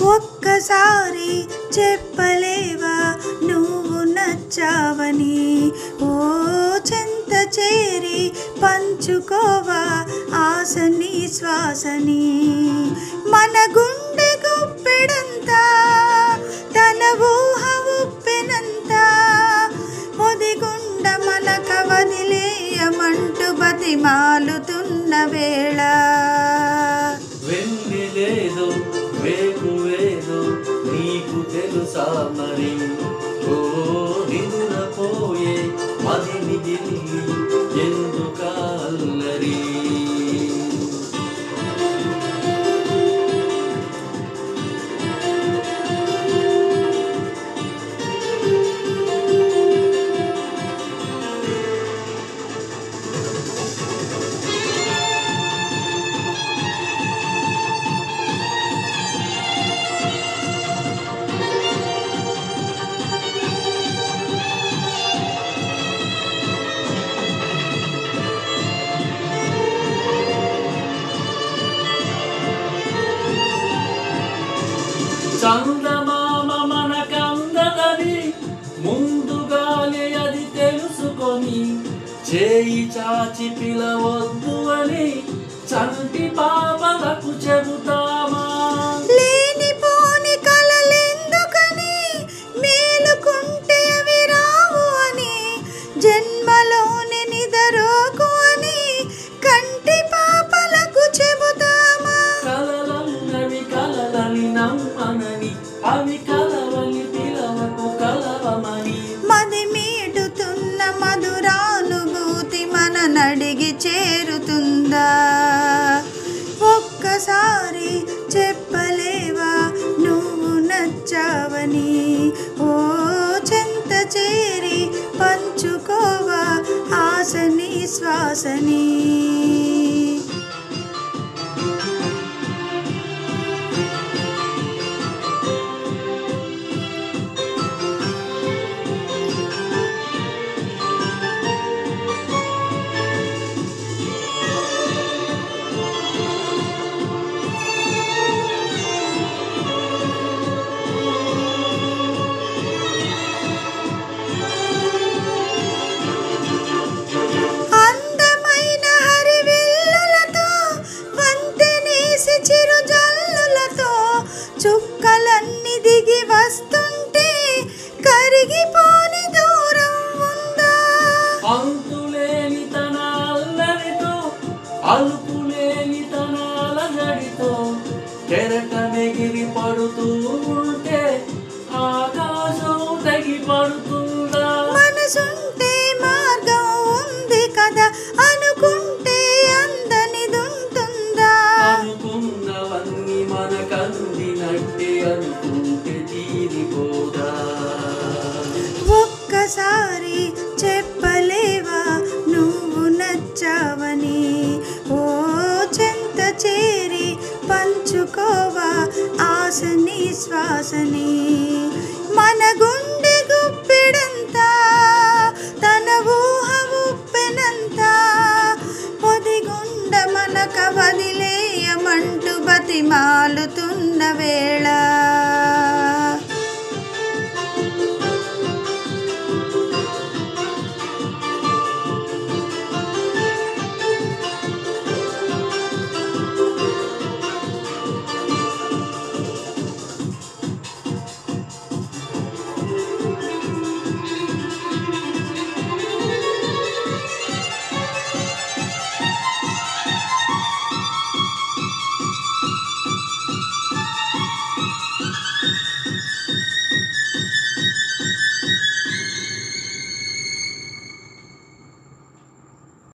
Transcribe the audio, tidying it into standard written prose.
ఒక్కసారి చెప్పలేవా నువ్వు నచ్చావని, ఓ చెంత చేరి పంచుకోవా ఆశని శ్వాసని. మన గుండె గుప్పెడంతా తన ఊహ ఉప్పెనంతా, ఒదిగుండ మనక వదిలేయమంటూ బతిమాలుతున్న వేళ. వెన్నెలేదో వేకువేదో నీకు తెలుసా మరి, ఓ నిదురపోయే మది మిగిలి ఎందుకల్లరి. చందమామ మనకందదని ముందుగానే అది తెలుసుకొని, చేయి చాచి పిలవద్దు అని చంటి పాపలకు చెబుతామా. లేనిపోని కలలెందుకని మేలుకుంటే అవి రావు అని, జన్మలోని నిదరోకు అని కంటి పాపలకు చెబుతామా. కలలన్నవి కలలని నమ్మనని, అవి కలవని పిలవకు కలవమని. మది మీటుతున్న మధురానుభూతి మన నడిగి చేరుతుందా. ఒక్కసారి చెప్పలేవా నువ్వు నచ్చావని, ఓ చెంత చేరి పంచుకోవా ఆశని శ్వాసని. చుక్కలన్నీ దిగి వస్తుంటే కరిగిపోని దూరం ఉందా. అంతులేని తన అల్లరితో అలుపులేని తన అలజడితో కెరటమెగిరి పడుతూ ఉంటే ఆకాశం తెగి పడుతుందా. మనసుంటే మార్గం ఉంది కదా, అనుకుంటే అందనిదుంటుందా. అనుకున్నవన్నీ మనకందినట్టే అనుకుంటే తీరిపోదా. ఒక్కసారి చెప్పలేవా నువ్వు నచ్చావని, ఓ చెంత చేరి పంచుకోవా ఆశని శ్వాసని. మన గుండె గుప్పెడంతా తన ఊహ ఉప్పెనంతా, ఒదిగుండ మనక వదిలేయమంటూ బతిమాలుతున్న వేళ.